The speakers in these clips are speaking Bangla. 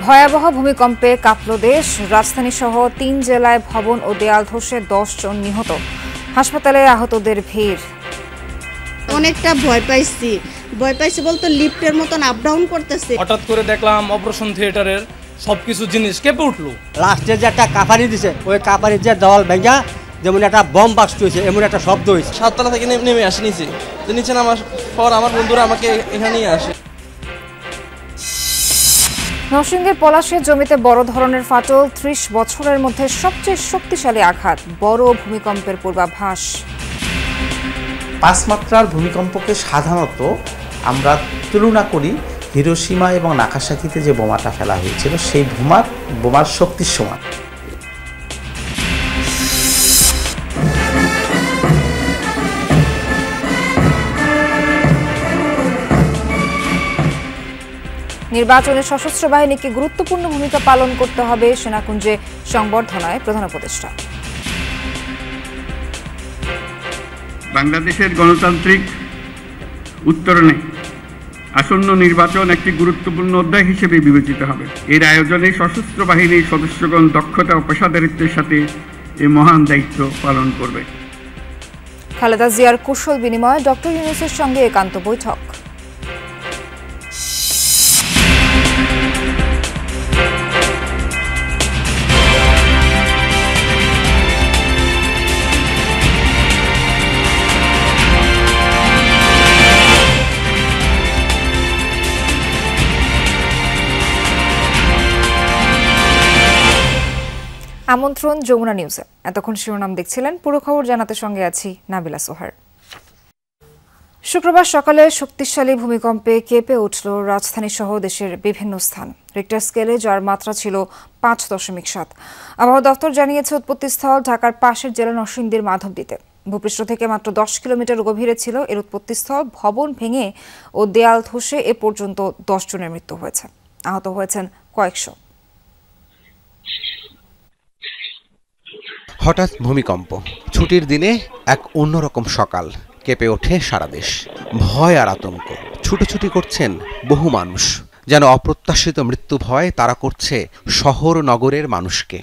ভয়াবহ ভূমিকম্পে কাঁপল দেশ। রাজধানী সহ ৩ জেলায় ভবন ও দেয়াল ধসে ১০ জন নিহত। হাসপাতালে আহতদের ভিড়। অনেকটা ভয় পাইছি বলতে লিফটের মতন আপ ডাউন করতেছে। হঠাৎ করে দেখলাম অপারেশন থিয়েটারের সবকিছু জিনিস কেঁপে উঠলো। লাস্টে যে একটা কাপারি দিছে, ওই কাপারির যে দেওয়াল ভেঙা যেমন একটা বম বাস্ট হয়েছে এমন একটা শব্দ হয়েছে। 7 তলা থেকে নেমে আসি নিচে, তো নিচে নামার পর আমার বন্ধুরা আমাকে এখানেই আসে। নরসিংদীর পলাশের জমিতে বড় ধরনের ফাটল। ৩০ বছরের মধ্যে সবচেয়ে শক্তিশালী আঘাত। বড় ভূমিকম্পের পূর্বাভাস। 5 মাত্রার ভূমিকম্পকে সাধারণত আমরা তুলনা করি হিরোশিমা এবং নাগাসাকিতে যে বোমাটা ফেলা হয়েছিল সেই বোমার শক্তির সমান। নির্বাচনে সশস্ত্র বাহিনীকে গুরুত্বপূর্ণ ভূমিকা পালন করতে হবে। সেনাকুঞ্জে সংবর্ধনায় প্রধান উপদেষ্টা। বাংলাদেশের গণতান্ত্রিক উত্তরণে আসন্ন নির্বাচন একটি গুরুত্বপূর্ণ অধ্যায় হিসেবে বিবেচিত হবে। এর আয়োজনে সশস্ত্র বাহিনীর সদস্যগণ দক্ষতা ও পেশাদারিত্বের সাথে এই মহান দায়িত্ব পালন করবে। খালেদা জিয়ার কুশল বিনিময়ে ডক্টর ইউনূসের সঙ্গে একান্ত বৈঠক। আমন্ত্রণ যমুনা নিউজে। এতক্ষণ শিরোনাম দেখছিলেন, পুরো খবর জানাতে সঙ্গে আছি নাবিলা সোহার। শুক্রবার সকালে শক্তিশালী ভূমিকম্পে কেঁপে উঠল রাজধানী সহ দেশের বিভিন্ন স্থান। রিক্টার স্কেলে যার মাত্রা ছিল 5.7। আবহাওয়া দপ্তর জানিয়েছে উৎপত্তিস্থল ঢাকার পাশের জেলা নরসিংদীর মাধবদীতে। ভূপৃষ্ঠ থেকে মাত্র 10 কিলোমিটার গভীরে ছিল এর উৎপত্তিস্থল। ভবন ভেঙে ও দেয়াল ধসে এ পর্যন্ত 10 জনের মৃত্যু হয়েছে, আহত হয়েছেন কয়েকশো। হঠাৎ ভূমিকম্প, ছুটির দিনে এক অন্যরকম সকাল। কেঁপে ওঠে সারা দেশ। ভয় আর আতঙ্ক। ছুটোছুটি করছেন বহু মানুষ, যেন অপ্রত্যাশিত মৃত্যু ভয় তাড়া করছে শহর নগরের মানুষকে।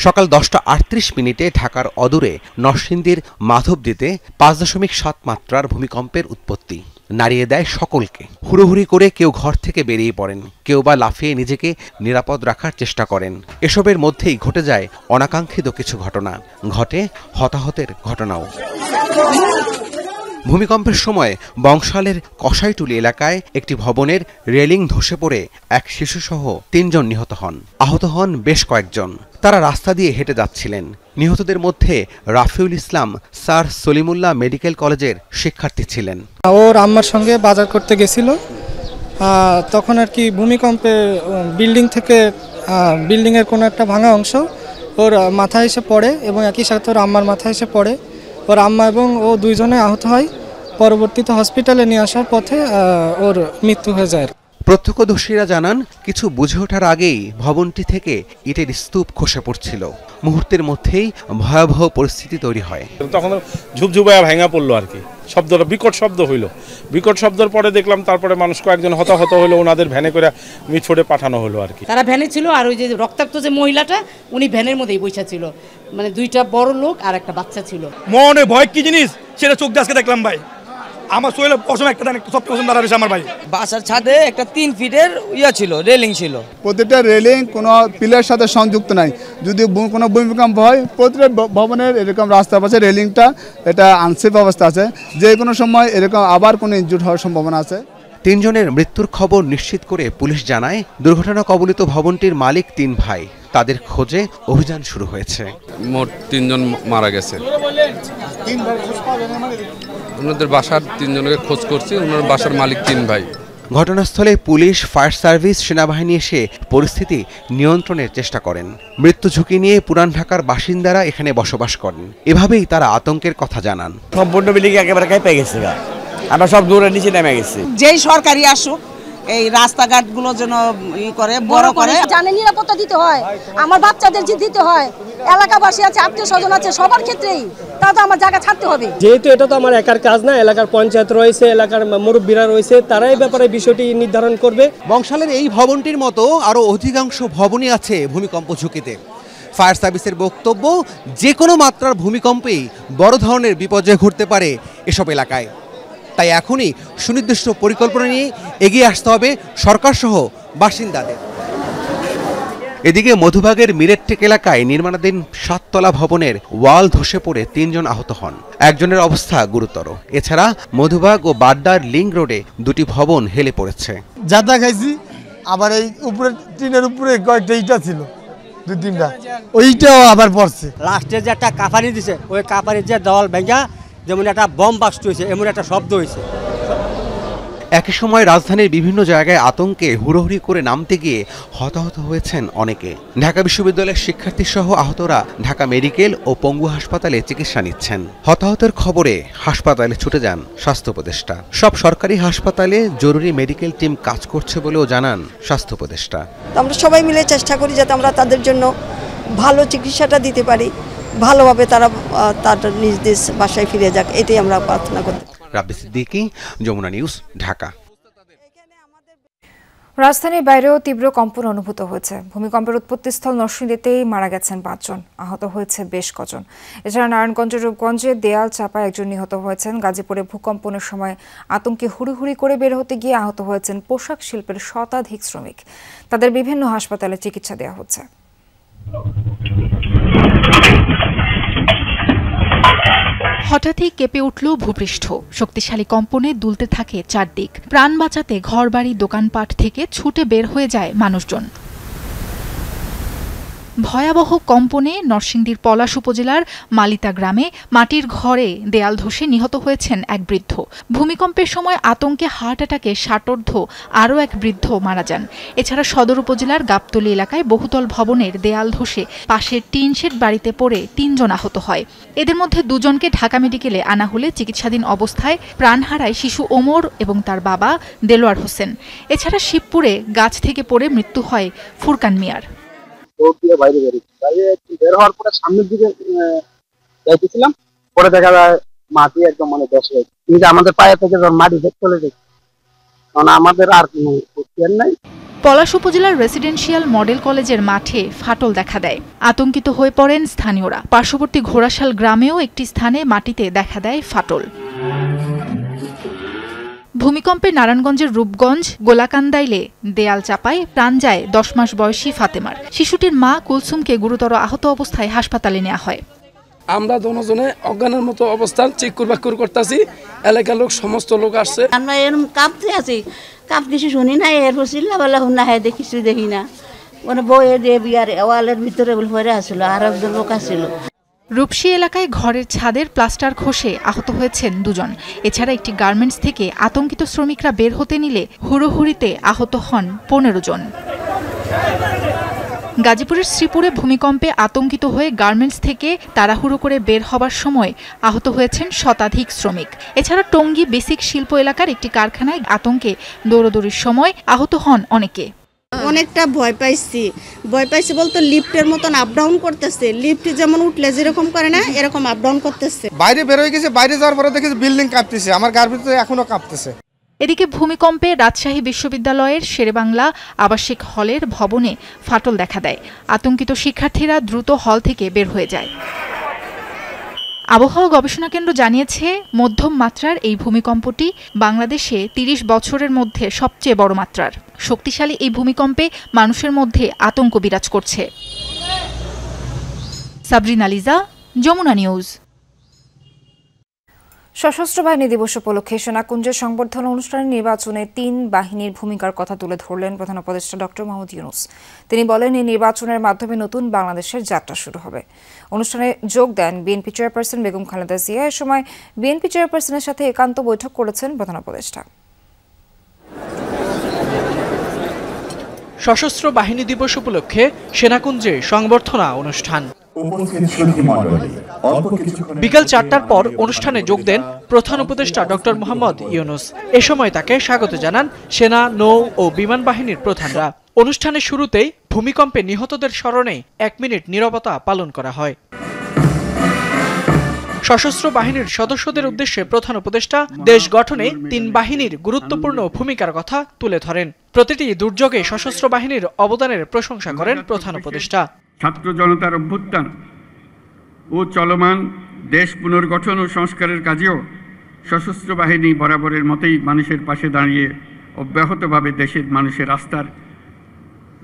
সকাল 10:38 ঢাকার অদূরে নরসিংদীর মাধবদীতে 5.7 মাত্রার ভূমিকম্পের উৎপত্তি। নাড়িয়ে দেয় সকলকে। হুড়োহুড়ি করে কেউ ঘর থেকে বেরিয়ে পড়েন, কেউ বা লাফিয়ে নিজেকে নিরাপদ রাখার চেষ্টা করেন। এসবের মধ্যেই ঘটে যায় অনাকাঙ্ক্ষিত কিছু ঘটনা, ঘটে হতাহতের ঘটনাও। ভূমিকম্পের সময় বংশালের কসাইটুলি এলাকায় একটি ভবনের রেলিং ধসে পড়ে এক শিশুসহ 3 জন নিহত হন। আহত হন বেশ কয়েকজন। তারা রাস্তা দিয়ে হেঁটে যাচ্ছিলেন। নিহতদের মধ্যে রাফিউল ইসলাম স্যার সলিমুল্লাহ মেডিকেল কলেজের শিক্ষার্থী ছিলেন। ওর আম্মার সঙ্গে বাজার করতে গেছিল, তখন আর কি ভূমিকম্পে বিল্ডিংয়ের কোনো একটা ভাঙা অংশ ওর মাথায় এসে পড়ে এবং একই সাথে ওর আম্মার মাথায় এসে পড়ে। ওর আম্মা এবং ও 2 জনে আহত হয়। পরবর্তীতে হসপিটালে নিয়ে আসার পথে ওর মৃত্যু হয়ে যায়। প্রত্যক্ষদর্শীরা জানান, কিছু বুঝে ওঠার আগেই ভবনটি থেকে ইটের স্তূপ খসে পড়ছিল। মুহূর্তের মধ্যেই ভয়াবহ পরিস্থিতি তৈরি হয়। তখন ঝুপঝুপায়া ভাঙা পড়লো আর কি, শব্দটা বিকট শব্দ হইল। বিকট শব্দের পরে দেখলাম তারপরে মানুষ কয়েকজন হতাহত হলো, ওনাদের ভ্যানে করে মিটফোর্ডে পাঠানো হলো আর কি। তারা ভ্যানে ছিল, আর ওই যে রক্তাক্ত যে মহিলাটা উনি ভ্যানের মধ্যেই বসে ছিল। মানে 2টা বড় লোক আর একটা বাচ্চা ছিল। মনে ভয় কি জিনিস সেটা চোখ দিয়ে আজকে দেখলাম ভাই। আমার শরীরে পশম একটা সব পশম দাঁড়া রয়েছে আমার ভাই। বাসার ছাদে একটা 3 ফিটের ছিল, রেলিং ছিল। প্রতিটা রেলিং কোনো পিলারের সাথে সংযুক্ত নাই। যদি কোনো ভূমিকম্প হয় প্রতিটা ভবনের এরকম রাস্তার পাশে রেলিংটা এটা আনসেফ অবস্থা আছে, যে কোনো সময় এরকম আবার কোনো ইনজুর হওয়ার সম্ভাবনা আছে। 3 জনের মৃত্যুর খবর নিশ্চিত করে পুলিশ জানায়, দুর্ঘটনা কবলিত ভবনটির মালিক 3 ভাই। তাদের খোঁজে অভিযান শুরু হয়েছে। মোট 3 জন মারা গেছে। ওনাদের বাসার 3 জনকে খোঁজ করছি। ওনার বাসার মালিক 3 ভাই। ঘটনাস্থলে পুলিশ, ফায়ার সার্ভিস, সেনাবাহিনী এসে পরিস্থিতি নিয়ন্ত্রণের চেষ্টা করেন। মৃত্যু ঝুঁকি নিয়ে পুরান ঢাকার বাসিন্দারা এখানে বসবাস করেন। এভাবেই তারা আতঙ্কের কথা জানান। সম্পূর্ণ বিল্ডিং একেবারে কেঁপে গেছে, আমরা সব দূরে নিচে নেমে গেছি। যেই সরকারি আসুক এই রাস্তাঘাটগুলো যেন ই করে বড় করে। জানে নিরাপত্তা দিতে হয়, আমার বাচ্চাদের যে দিতে হয়, এলাকাবাসী আছে, আত্মীয় স্বজন আছে, সবার ক্ষেত্রেই তাহলে আমার জায়গা ছাড়তে হবে। যেহেতু এটা তো আমার একার কাজ না, এলাকার পঞ্চায়েত রয়েছে, এলাকার মুরব্বীরা রয়েছে, তারা এই ব্যাপারে বিষয়টি নির্ধারণ করবে। বংশালের এই ভবনটির মতো আরও অধিকাংশ ভবনই আছে ভূমিকম্প ঝুঁকিতে। ফায়ার সার্ভিসের বক্তব্য, যে কোনো মাত্রার ভূমিকম্পেই বড় ধরনের বিপর্যয় ঘটতে পারে এসব এলাকায়। তাই এখনই সুনির্দিষ্ট পরিকল্পনা নিয়ে এগিয়ে আসতে হবে সরকারসহ বাসিন্দাদের। এদিকে মধুবাগের মিরেটটেক এলাকায় নির্মাণাধীন 7 তলা ভবনের ওয়াল ধসে পড়ে 3 জন আহত হন, একজনের অবস্থা গুরুতর। এছাড়া মধুবাগ ও বাড্ডার লিংক রোডে 2টি ভবন হেলে পড়েছে। যাতা খাইছি, আবার এই উপরে টিনের উপরে কয়েকটা ইটা ছিল, 2-3টা, ওইটাও আবার পড়ছে। লাস্টে যে একটা কাফারি দিছে, ওই কাফারির যে দেওয়াল ভেঙা যেমন একটা বম বাস্ট হয়েছে, এমন একটা শব্দ হয়েছে। একই সময় রাজধানীর বিভিন্ন জায়গায় আতঙ্কে হুড়োহুড়ি করে নামতে গিয়ে হতাহত হয়েছেন অনেকে। ঢাকা বিশ্ববিদ্যালয়ের শিক্ষার্থী সহ আহতরা ঢাকা মেডিকেল ও পঙ্গু হাসপাতালে চিকিৎসা নিচ্ছেন। হতাহতের খবরে হাসপাতালে ছুটে যান স্বাস্থ্য উপদেষ্টা। সব সরকারি হাসপাতালে জরুরি মেডিকেল টিম কাজ করছে বলেও জানান স্বাস্থ্য উপদেষ্টা। আমরা সবাই মিলে চেষ্টা করি যাতে আমরা তাদের জন্য ভালো চিকিৎসাটা দিতে পারি, ভালোভাবে তারা তাদের নিজ নিজ বাসায় ফিরে যাক, এটাই আমরা প্রার্থনা করি। রাব্বি সিদ্দিকী, যমুনা নিউজ, ঢাকা। রাজধানীর বাইরেও তীব্র কম্পন অনুভূত হয়েছে। ভূমিকম্পের উৎপত্তিস্থল নরসিংদীতেই মারা গেছেন 5 জন, আহত হয়েছে বেশ কজন। এছাড়া নারায়ণগঞ্জের রূপগঞ্জে দেয়াল চাপায় 1 জন নিহত হয়েছেন। গাজীপুরে ভূকম্পনের সময় আতঙ্কে হুড়িহুড়ি করে বের হতে গিয়ে আহত হয়েছেন পোশাক শিল্পের শতাধিক শ্রমিক। তাদের বিভিন্ন হাসপাতালে চিকিৎসা দেওয়া হচ্ছে। হঠাৎই কেঁপে উঠল ভূপৃষ্ঠ। শক্তিশালী কম্পনে দুলতে থাকে চারদিক। প্রাণ বাঁচাতে ঘরবাড়ি, দোকানপাট থেকে ছুটে বের হয়ে যায় মানুষজন। ভয়াবহ কম্পনে নরসিংদীর পলাশ উপজেলার মালিতা গ্রামে মাটির ঘরে দেয়াল ধসে নিহত হয়েছেন এক বৃদ্ধ। ভূমিকম্পের সময় আতঙ্কে হার্ট অ্যাটাকে ষাটোর্ধ্ব আরও এক বৃদ্ধ মারা যান। এছাড়া সদর উপজেলার গাবতলী এলাকায় বহুতল ভবনের দেয়াল ধসে পাশের টিন শেড বাড়িতে পড়ে 3 জন আহত হয়। এদের মধ্যে 2 জনকে ঢাকা মেডিকেলে আনা হলে চিকিৎসাধীন অবস্থায় প্রাণ হারায় শিশু ওমর এবং তার বাবা দেলোয়ার হোসেন। এছাড়া শিবপুরে গাছ থেকে পড়ে মৃত্যু হয় ফুরকান মিয়ার। বাইরে বের হওয়ার পরে সামনের দিকে যাইতেছিলাম, পরে দেখা যায় মাটি একদম ধসে গেছে, কিন্তু আমাদের পায়ে থেকে মাটি চলে গেছে, কারণ আমাদের আর কোনো প্রক্রিয়া নাই। পলাশ উপজেলার রেসিডেন্সিয়াল মডেল কলেজের মাঠে ফাটল দেখা দেয়। আতঙ্কিত হয়ে পড়েন স্থানীয়রা। পার্শ্ববর্তী ঘোড়াশাল গ্রামেও একটি স্থানে মাটিতে দেখা দেয় ফাটল। ভূমিকম্পে নারায়ণগঞ্জের রূপগঞ্জ গোলাকান্দাইলে দেয়াল চাপায় প্রাণ যায় 10 মাস বয়সী ফাতেমার। শিশুটির মা কুলসুমকে গুরুতর আহত অবস্থায় হাসপাতালে নেওয়া হয়। আমরা দুজনে অজ্ঞানের মতো অবস্থান চিকুর বাকুর করতেছি, এলাকার লোক সমস্ত লোক আসছে। আমরা এরকম কাঁপতে আছি, কাঁপ কিছু শুনি না, এরপর চিল্লাপাল্লা শুন না, হ্যাঁ কিছু দেখি না। মানে বইয়ের বিয়ার ওয়ালের ভিতরে পরে আসছিল, আর একজন লোক আসছিল। রূপসী এলাকায় ঘরের ছাদের প্লাস্টার খসে আহত হয়েছেন 2 জন। এছাড়া একটি গার্মেন্টস থেকে আতঙ্কিত শ্রমিকরা বের হতে নিলে হুড়োহুড়িতে আহত হন 15 জন। গাজীপুরের শ্রীপুরে ভূমিকম্পে আতঙ্কিত হয়ে গার্মেন্টস থেকে তাড়াহুড়ো করে বের হবার সময় আহত হয়েছেন শতাধিক শ্রমিক। এছাড়া টঙ্গী বেসিক শিল্প এলাকার একটি কারখানায় আতঙ্কে দৌড়দৌড়ির সময় আহত হন অনেকে। অনেকটা ভয় পাইছি বলতে লিফটের মতন আপ ডাউন করতেছে। লিফট যেমন উঠলে যেরকম করে না, এরকম আপ ডাউন করতেছে। বাইরে বের হয়ে গেছে, বাইরে যাওয়ার পরে দেখেছি বিল্ডিং কাঁপতেছে, আমার গার ভিতরে এখনো কাঁপতেছে। এদিকে ভূমিকম্পে রাজশাহী বিশ্ববিদ্যালয়ের শেরেবাংলা আবাসিক হলের ভবনে ফাটল দেখা দেয়। আতঙ্কিত শিক্ষার্থীরা দ্রুত হল থেকে বের হয়ে যায়। আবহাওয়া গবেষণা কেন্দ্র জানিয়েছে, মধ্যম মাত্রার এই ভূমিকম্পটি বাংলাদেশে 30 বছরের মধ্যে সবচেয়ে বড় মাত্রার। শক্তিশালী এই ভূমিকম্পে মানুষের মধ্যে আতঙ্ক বিরাজ করছে। সাবরিনা লিজা, যমুনা নিউজ। সশস্ত্র বাহিনী দিবস উপলক্ষে সেনাকুঞ্জের সংবর্ধনা অনুষ্ঠানে নির্বাচনে 3 বাহিনীর ভূমিকার কথা তুলে ধরলেন প্রধান উপদেষ্টা ডক্টর মোহাম্মদ ইউনূস। তিনি বলেন, এই নির্বাচনের মাধ্যমে নতুন বাংলাদেশের যাত্রা শুরু হবে। অনুষ্ঠানে যোগ দেন বিএনপি চেয়ারপারসন বেগম খালেদা জিয়া। এ সময় বিএনপি চেয়ারপারসনের সাথে একান্ত বৈঠক করেছেন প্রধান উপদেষ্টা। সশস্ত্র বাহিনী দিবস উপলক্ষে সেনাকুঞ্জে সংবর্ধনা অনুষ্ঠান। বিকাল 4টার পর অনুষ্ঠানে যোগ দেন প্রধান উপদেষ্টা ডক্টর মোহাম্মদ ইউনূস। এ সময় তাকে স্বাগত জানান সেনা, নৌ ও বিমান বাহিনীর প্রধানরা। অনুষ্ঠানের শুরুতেই ভূমিকম্পে নিহতদের স্মরণে 1 মিনিট নীরবতা পালন করা হয়। সশস্ত্র বাহিনীর সদস্যদের উদ্দেশ্যে প্রধান উপদেষ্টা দেশ গঠনে 3 বাহিনীর গুরুত্বপূর্ণ ভূমিকার কথা তুলে ধরেন। প্রতিটি দুর্যোগে সশস্ত্র বাহিনীর অবদানের প্রশংসা করেন প্রধান উপদেষ্টা। ছাত্র জনতার অভ্যুত্থান ও চলমান দেশ পুনর্গঠন ও সংস্কারের কাজেও সশস্ত্র বাহিনী বরাবরের মতোই মানুষের পাশে দাঁড়িয়ে অব্যাহতভাবে দেশের মানুষের আস্থার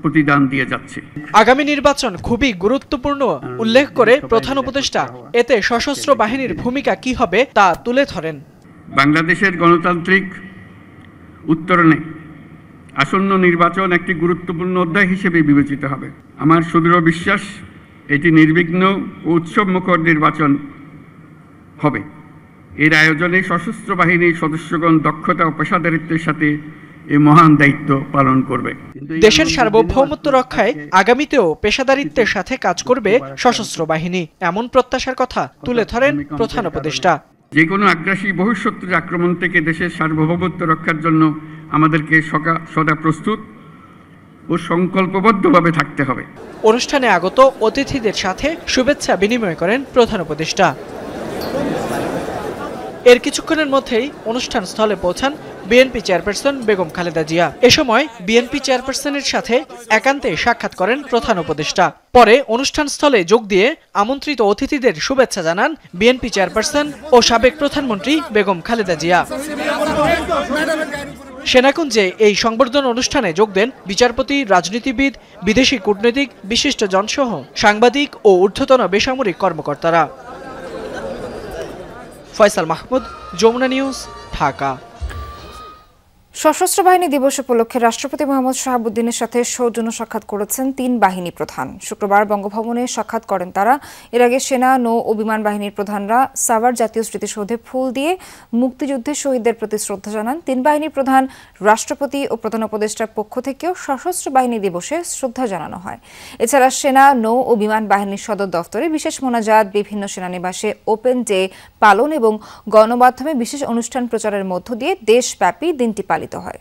প্রতিদান দিয়ে যাচ্ছে। আগামী নির্বাচন খুবই গুরুত্বপূর্ণ উল্লেখ করে প্রধান উপদেষ্টা এতে সশস্ত্র বাহিনীর ভূমিকা কি হবে তা তুলে ধরেন। বাংলাদেশের গণতান্ত্রিক উত্তরণে আসন্ন নির্বাচন একটি গুরুত্বপূর্ণ অধ্যায় হিসেবে বিবেচিত হবে। আমার সুদৃঢ় বিশ্বাস এটি নির্বিঘ্ন ও উৎসবমুখর নির্বাচন হবে। এর আয়োজনে সশস্ত্র বাহিনীর সদস্যগণ দক্ষতা ও পেশাদারিত্বের সাথে এই মহান দায়িত্ব পালন করবে। দেশের সার্বভৌমত্ব রক্ষায় আগামীতেও পেশাদারিত্বের সাথে কাজ করবে সশস্ত্র বাহিনী, এমন প্রত্যাশার কথা তুলে ধরেন প্রধান উপদেষ্টা। যে কোনো আগ্রাসী বহিঃশত্রুর আক্রমণ থেকে দেশের সার্বভৌমত্ব রক্ষার জন্য আমাদেরকে সদা প্রস্তুত ও সংকল্পবদ্ধভাবে থাকতে হবে। অনুষ্ঠানে আগত অতিথিদের সাথে শুভেচ্ছা বিনিময় করেন প্রধান উপদেষ্টা। এর কিছুক্ষণের মধ্যেই অনুষ্ঠান স্থলে পৌঁছান বিএনপি চেয়ারপারসন বেগম খালেদা জিয়া। এ সময় বিএনপি চেয়ারপারসনের সাথে একান্তে সাক্ষাৎ করেন প্রধান উপদেষ্টা। পরে অনুষ্ঠান স্থলে যোগ দিয়ে আমন্ত্রিত অতিথিদের শুভেচ্ছা জানান বিএনপি চেয়ারপারসন ও সাবেক প্রধানমন্ত্রী বেগম খালেদা জিয়া। সেনাকুঞ্জে এই সংবর্ধনা অনুষ্ঠানে যোগ দেন বিচারপতি, রাজনীতিবিদ, বিদেশি কূটনীতিক, বিশিষ্ট জনসহ সাংবাদিক ও ঊর্ধ্বতন বেসামরিক কর্মকর্তারা। ফয়সাল মাহমুদ, যমুনা নিউজ, ঢাকা। সশস্ত্র বাহিনী দিবস উপলক্ষে রাষ্ট্রপতি মোহাম্মদ শাহাবুদ্দিনের সাথে সৌজন্য সাক্ষাৎ করেছেন 3 বাহিনী প্রধান। শুক্রবার বঙ্গভবনে সাক্ষাৎ করেন তারা। এর আগে সেনা, নৌ ও বিমান বাহিনীর প্রধানরা সাভার জাতীয় স্মৃতিসৌধে ফুল দিয়ে মুক্তিযুদ্ধের শহীদদের প্রতি শ্রদ্ধা জানান। 3 বাহিনীর প্রধান, রাষ্ট্রপতি ও প্রধান উপদেষ্টার পক্ষ থেকেও সশস্ত্র বাহিনী দিবসে শ্রদ্ধা জানানো হয়। এছাড়া সেনা, নৌ ও বিমান বাহিনীর সদর দফতরে বিশেষ মোনাজাত, বিভিন্ন সেনানিবাসে ওপেন ডে পালন এবং গণমাধ্যমে বিশেষ অনুষ্ঠান প্রচারের মধ্য দিয়ে দেশব্যাপী দিনটি পালিত হয়।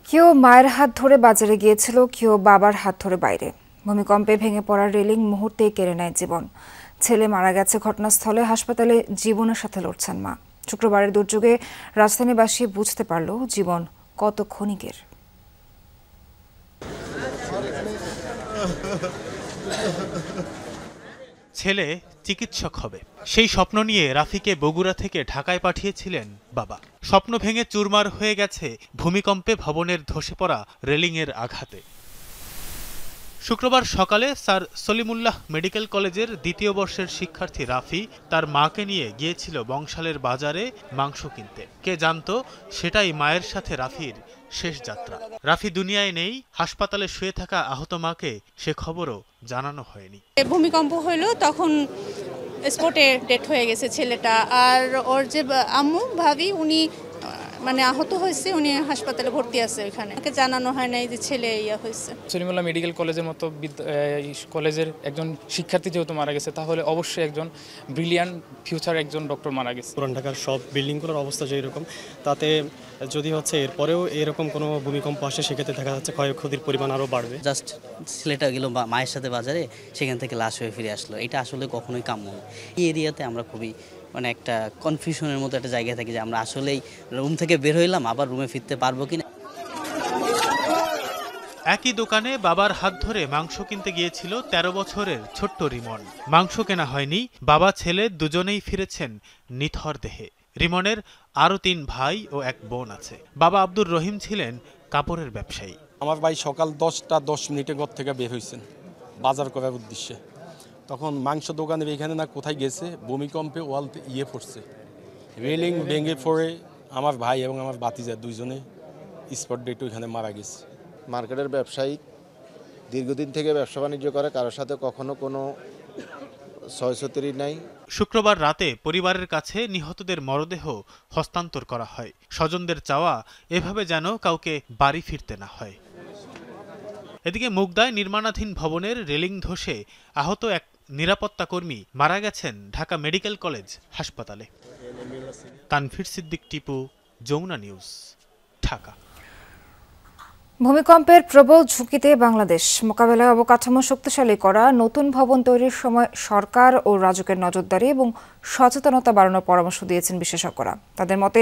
কেউ মায়ের হাত ধরে বাজারে গিয়েছিল, কেউ বাবার হাত ধরে বাইরে। ভূমিকম্পে ভেঙে পড়া রেলিং মুহূর্তেই কেড়ে নেয় জীবন। ছেলে মারা গেছে ঘটনাস্থলে, হাসপাতালে জীবনের সাথে লড়ছেন মা। শুক্রবারের দুর্যোগে রাজধানীবাসী বুঝতে পারল জীবন কত ক্ষণিকের। ছেলে চিকিৎসক হবে, সেই স্বপ্ন নিয়ে রাফিকে বগুড়া থেকে ঢাকায় পাঠিয়েছিলেন বাবা। স্বপ্ন ভেঙে চুরমার হয়ে গেছে ভূমিকম্পে ভবনের ধসে পড়া রেলিংয়ের আঘাতে। শুক্রবার সকালে স্যার সলিমুল্লাহ মেডিকেল কলেজের 2য় বর্ষের শিক্ষার্থী রাফি তার মাকে নিয়ে গিয়েছিল বংশালের বাজারে মাংস কিনতে। কে জানতো সেটাই মায়ের সাথে রাফির শেষ যাত্রা। রাফি দুনিয়ায় নেই, হাসপাতালে শুয়ে থাকা আহত মাকে সে খবরও জানানো হয়নি। ভূমিকম্প হইলো তখন স্পটে ডেথ হয়ে গেছে ছেলেটা, আর ওর যে আম্মু ভাবি উনি মানে আহত হয়েছে, উনি হাসপাতালে ভর্তি আছে। ওইখানে আমাকে জানানো হয় নাই যে ছেলে ইয়া হয়েছে। সলিমুল্লাহ মেডিকেল কলেজের মতো কলেজের একজন শিক্ষার্থী যেহেতু মারা গেছে, তাহলে অবশ্যই একজন ব্রিলিয়ান্ট ফিউচার একজন ডক্টর মারা গেছে। পুরান ঢাকার সব বিল্ডিংগুলোর অবস্থা যেরকম, তাতে যদি হচ্ছে এরপরেও এরকম কোনো ভূমিকম্প আসে, সেক্ষেত্রে দেখা যাচ্ছে ক্ষয়ক্ষতির পরিমাণ আরও বাড়বে। জাস্ট ছেলেটা গেল মায়ের সাথে বাজারে, সেখান থেকে লাশ হয়ে ফিরে আসলো। এটা আসলে কখনোই কাম্য নয়। এই এরিয়াতে আমরা খুবই মানে একটা কনফিউশনের মতো একটা জায়গায় থাকি যে আমরা আসলেই রুম থেকে বের হইলাম, আবার রুমে ফিরতে পারবো কিনা। একই দোকানে বাবার হাত ধরে মাংস কিনতে গিয়েছিল 13 বছরের ছোট্ট রিমন। মাংস কেনা হয়নি, বাবা ছেলে দুজনেই ফিরেছেন নিথর দেহে। রিমনের আরও 3 ভাই ও 1 বোন আছে। বাবা আব্দুর রহিম ছিলেন কাপড়ের ব্যবসায়ী। আমার ভাই সকাল 10টা 10 মিনিটে ঘর থেকে বের হয়েছেন বাজার করার উদ্দেশ্যে। তখন মাংস দোকানের এখানে না কোথায় গেছে, ভূমিকম্পে ওয়ালতে পড়ছে, রেলিং ভেঙে পড়ে আমার ভাই এবং আমার ভাতিজা দুইজনে স্পট ডেট ওইখানে মারা গেছে। মার্কেটের ব্যবসায়ী দীর্ঘদিন থেকে ব্যবসা বাণিজ্য করে, কারোর সাথে কখনো কোনো ছয়ছত্রি নাই। শুক্রবার রাতে পরিবারের কাছে নিহতদের মরদেহ হস্তান্তর করা হয়। স্বজনদের চাওয়া এভাবে যেন কাউকে বাড়ি ফিরতে না হয়। এদিকে মুগদায় নির্মাণাধীন ভবনের রেলিং ধসে আহত 1 নিরাপত্তা কর্মী মারা গেছেন ঢাকা মেডিকেল কলেজ হাসপাতালে। তানভীর সিদ্দিক টিপু, যমুনা নিউজ, ঢাকা। ভূমিকম্পের প্রবল ঝুঁকিতে বাংলাদেশ মোকাবেলায় অবকাঠামো শক্তিশালী করা, নতুন ভবন তৈরির সময় সরকার ও রাজুকের নজরদারি এবং সচেতনতা বাড়ানোর পরামর্শ দিয়েছেন বিশেষজ্ঞরা। তাদের মতে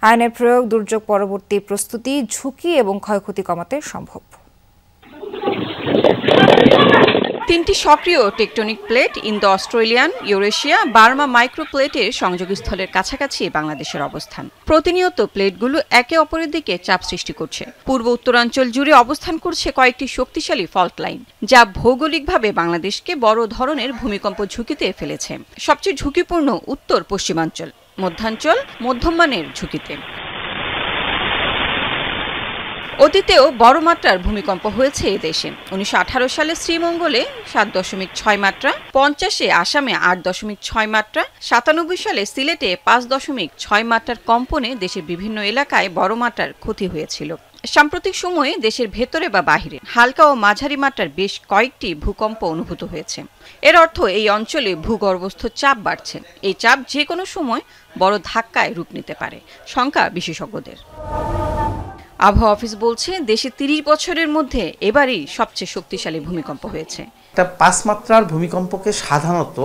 আইনের প্রয়োগ দুর্যোগ পরবর্তী প্রস্তুতি, ঝুঁকি এবং ক্ষয়ক্ষতি কমাতে সম্ভব। 3টি সক্রিয় tectonic plate Indo Australian, Eurasia, Burma মাইক্রোপ্লেটের সংযোগস্থলের কাছাকাছি বাংলাদেশের অবস্থান। প্রতিনিয়ত প্লেটগুলো একে অপরের দিকে চাপ সৃষ্টি করছে। পূর্ব উত্তরাঞ্চল জুড়ে অবস্থান করছে কয়েকটি শক্তিশালী ফল্ট লাইন, যা ভৌগোলিকভাবে বাংলাদেশকে বড় ধরনের ভূমিকম্প ঝুঁকিতে ফেলেছে। সবচেয়ে ঝুঁকিপূর্ণ উত্তর পশ্চিমাঞ্চল, মধ্যাঞ্চল মধ্যমমানের ঝুঁকিতে। অতীতেও বড় মাত্রার ভূমিকম্প হয়েছে এ দেশে। 1918 সালে শ্রীমঙ্গলে 7.6 মাত্রা, 50-এ আসামে 8.6 মাত্রা, 97 সালে সিলেটে 5.6 মাত্রার কম্পনে দেশের বিভিন্ন এলাকায় বড় মাত্রার ক্ষতি হয়েছিল। সাম্প্রতিক সময়ে দেশের ভেতরে বা বাহিরে হালকা ও মাঝারি মাত্রার বেশ কয়েকটি ভূকম্প অনুভূত হয়েছে। এর অর্থ এই অঞ্চলে ভূগর্ভস্থ চাপ বাড়ছে। এই চাপ যে কোনো সময় বড় ধাক্কায় রূপ নিতে পারে, শঙ্কা বিশেষজ্ঞদের। আবহাওয়া অফিস বলছে দেশে 30 বছরের মধ্যে এবারই সবচেয়ে শক্তিশালী ভূমিকম্প হয়েছে। একটা 5 মাত্রার ভূমিকম্পকে সাধারণত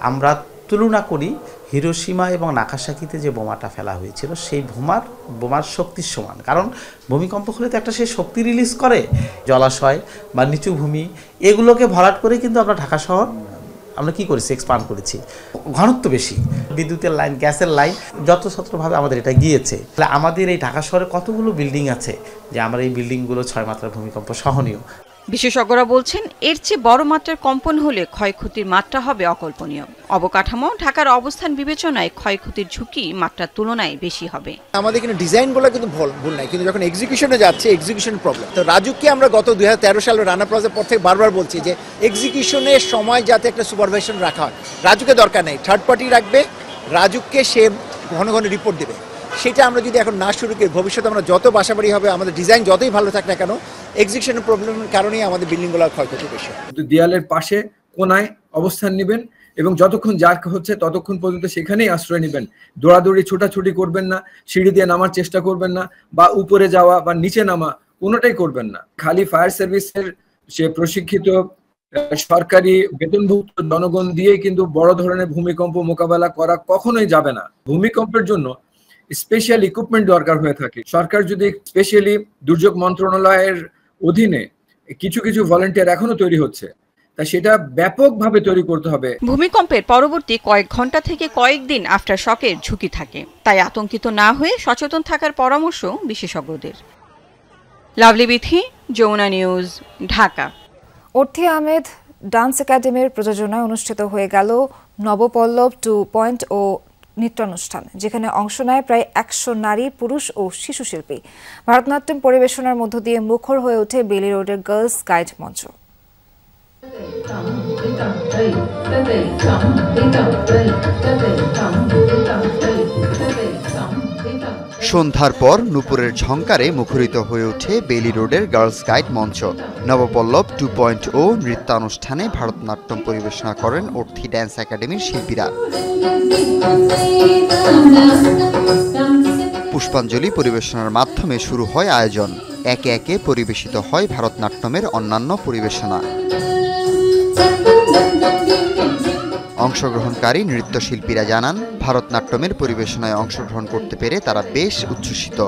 আমরা তুলনা করি হিরোশিমা এবং নাগাসাকিতে যে বোমাটা ফেলা হয়েছিল সেই বোমার শক্তির সমান। কারণ ভূমিকম্প হলে তো একটা সে শক্তি রিলিজ করে, জলাশয় বা নিচু ভূমি এগুলোকে ভরাট করে কিন্তু আমরা ঢাকা শহর আমরা কি করেছি, এক্সপান্ড করেছি। ঘনত্ব বেশি, বিদ্যুতের লাইন, গ্যাসের লাইন যত্রতত্রভাবে আমাদের এটা গিয়েছে। তাহলে আমাদের এই ঢাকা শহরে কতগুলো বিল্ডিং আছে যে আমরা এই বিল্ডিংগুলো 6 মাত্রার ভূমিকম্প সহনীয়। বিশেষজ্ঞরা বলছেন এর চেয়ে বড় মাত্রার কম্পন হলে ক্ষয়ক্ষতির মাত্রা হবে অকল্পনীয়। অবকাঠামো, ঢাকার অবস্থান বিবেচনায় ক্ষয়ক্ষতির ঝুঁকি মাত্রার তুলনায় বেশি হবে। আমাদের কিন্তু ডিজাইনগুলো কিন্তু ভুল নাই, কিন্তু যখন এক্সিকিউশনে যাচ্ছে এক্সিকিউশন প্রবলেম। তো রাজুককে আমরা গত 2013 সালে রানা প্লাজার পর থেকে বারবার বলছি যে এক্সিকিউশনের সময় যাতে একটা সুপারভাইশন রাখা হয়। রাজুকে দরকার নেই, থার্ড পার্টি রাখবে, রাজুককে সে ঘন ঘন রিপোর্ট দেবে। সেটা আমরা যদি এখন না শুরু করি, ভবিষ্যতে আমরা যত বাসাবাড়ি হবে, আমাদের ডিজাইন যতই ভালো থাক না কেন, এক্সিকিউশনের প্রবলেমের কারণেই আমাদের বিল্ডিংগুলোর ক্ষয়ক্ষতি বেশি। দেয়ালের পাশে কোনায় অবস্থান নেবেন এবং যতক্ষণ জার্ক হচ্ছে ততক্ষণ পর্যন্ত সেখানেই আশ্রয় নেবেন। দৌড়াদৌড়ি ছোটাছুটি করবেন না, সিঁড়ি দিয়ে নামার চেষ্টা করবেন না, বা উপরে যাওয়া বা নিচে নামা কোনোটাই করবেন না। খালি ফায়ার সার্ভিসের সে প্রশিক্ষিত সরকারি বেতনভুক্ত জনগণ দিয়ে কিন্তু বড় ধরনের ভূমিকম্প মোকাবেলা করা কখনোই যাবে না। ভূমিকম্পের জন্য স্পেশাল ইকুইপমেন্ট দরকার হয়ে থাকে। সরকার যদি স্পেশালি দুর্যোগ মন্ত্রণালয়ের অধীনে কিছু কিছু ভলান্টিয়ার এখনো তৈরি হচ্ছে, তা সেটা ব্যাপকভাবে তৈরি করতে হবে। ভূমিকম্পের পরবর্তী কয়েক ঘন্টা থেকে কয়েকদিন আফটার শকের ঝুঁকি থাকে, তাই আতঙ্কিত না হয়ে সচেতন থাকার পরামর্শ বিশেষজ্ঞদের। লাভলি বিথি, যমুনা নিউজ, ঢাকা। অর্থী আহমেদ ডান্স একাডেমির প্রযোজনায় অনুষ্ঠিত হয়ে গেল নবপল্লব 2.0 নৃত্যানুষ্ঠান, যেখানে অংশ নেয় প্রায় 100 নারী, পুরুষ ও শিশু শিল্পী। ভারতনাট্যম পরিবেশনার মধ্য দিয়ে মুখর হয়ে ওঠে বেলি রোডের গার্লস গাইড মঞ্চ। সন্ধ্যার পর নুপুরের ঝংকারে মুখরিত হয়ে ওঠে বেলি রোডের গার্লস গাইড মঞ্চ। নবপল্লব 2.0 নৃত্যানুষ্ঠানে ভারতনাট্যম পরিবেশনা করেন অর্থী ড্যান্স একাডেমির শিল্পীরা। পুষ্পাঞ্জলি পরিবেশনার মাধ্যমে শুরু হয় আয়োজন। একে একে পরিবেশিত হয় ভারতনাট্যমের অন্যান্য পরিবেশনা। অংশগ্রহণকারী নৃত্যশিল্পীরা জানান, ভারতনাট্যমের পরিবেশনায় অংশগ্রহণ করতে পেরে তারা বেশ উচ্ছ্বসিত।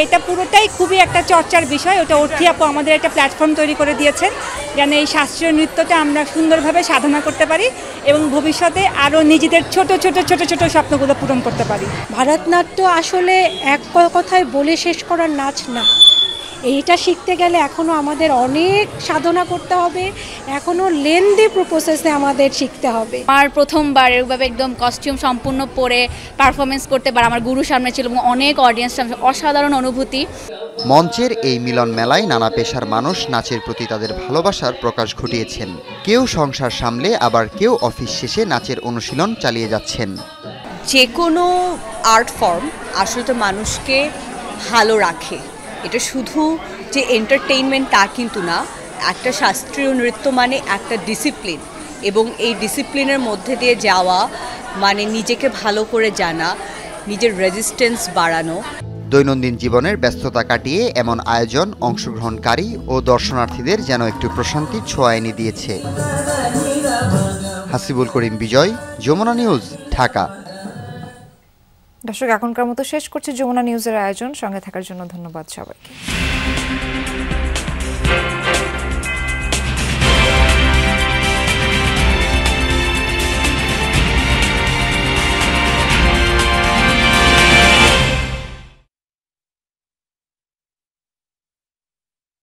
এটা পুরোটাই খুবই একটা চর্চার বিষয়। ওটা অর্থী আপু আমাদের একটা প্ল্যাটফর্ম তৈরি করে দিয়েছেন, যেন এই শাস্ত্রীয় নৃত্যটা আমরা সুন্দরভাবে সাধনা করতে পারি এবং ভবিষ্যতে আরও নিজেদের ছোট ছোট ছোট ছোট স্বপ্নগুলো পূরণ করতে পারি। ভারতনাট্য আসলে এক কথায় বলে শেষ করার নাচ না। এইটা শিখতে গেলে এখনও আমাদের অনেক সাধনা করতে হবে, এখনও লেন্দি প্রসেসে আমাদের শিখতে হবে। আমার প্রথমবার এভাবে একদম কস্টিউম সম্পূর্ণ পরে পারফরমেন্স করতে পারে আমার গুরু সামনে ছিল এবং অনেক অডিয়েন্স সামনে, অসাধারণ অনুভূতি। মঞ্চের এই মিলন মেলায় নানা পেশার মানুষ নাচের প্রতি তাদের ভালোবাসার প্রকাশ ঘটিয়েছেন। কেউ সংসার সামলে, আবার কেউ অফিস শেষে নাচের অনুশীলন চালিয়ে যাচ্ছেন। যে কোনো আর্ট ফর্ম আসলে তো মানুষকে ভালো রাখে। এটা শুধু যে এন্টারটেইনমেন্ট তা কিন্তু না, একটা শাস্ত্রীয় নৃত্য মানে একটা ডিসিপ্লিন এবং এই ডিসিপ্লিনের মধ্যে দিয়ে যাওয়া মানে নিজেকে ভালো করে জানা, নিজের রেজিস্ট্যান্স বাড়ানো। দৈনন্দিন জীবনের ব্যস্ততা কাটিয়ে এমন আয়োজন অংশগ্রহণকারী ও দর্শনার্থীদের যেন একটু প্রশান্তির ছোঁয়া এনে দিয়েছে। হাসিবুল করিম বিজয়, যমুনা নিউজ, ঢাকা। দর্শক, এখনকার মতো শেষ করছি যমুনা নিউজের আয়োজন। সঙ্গে থাকার জন্য ধন্যবাদ সবাইকে।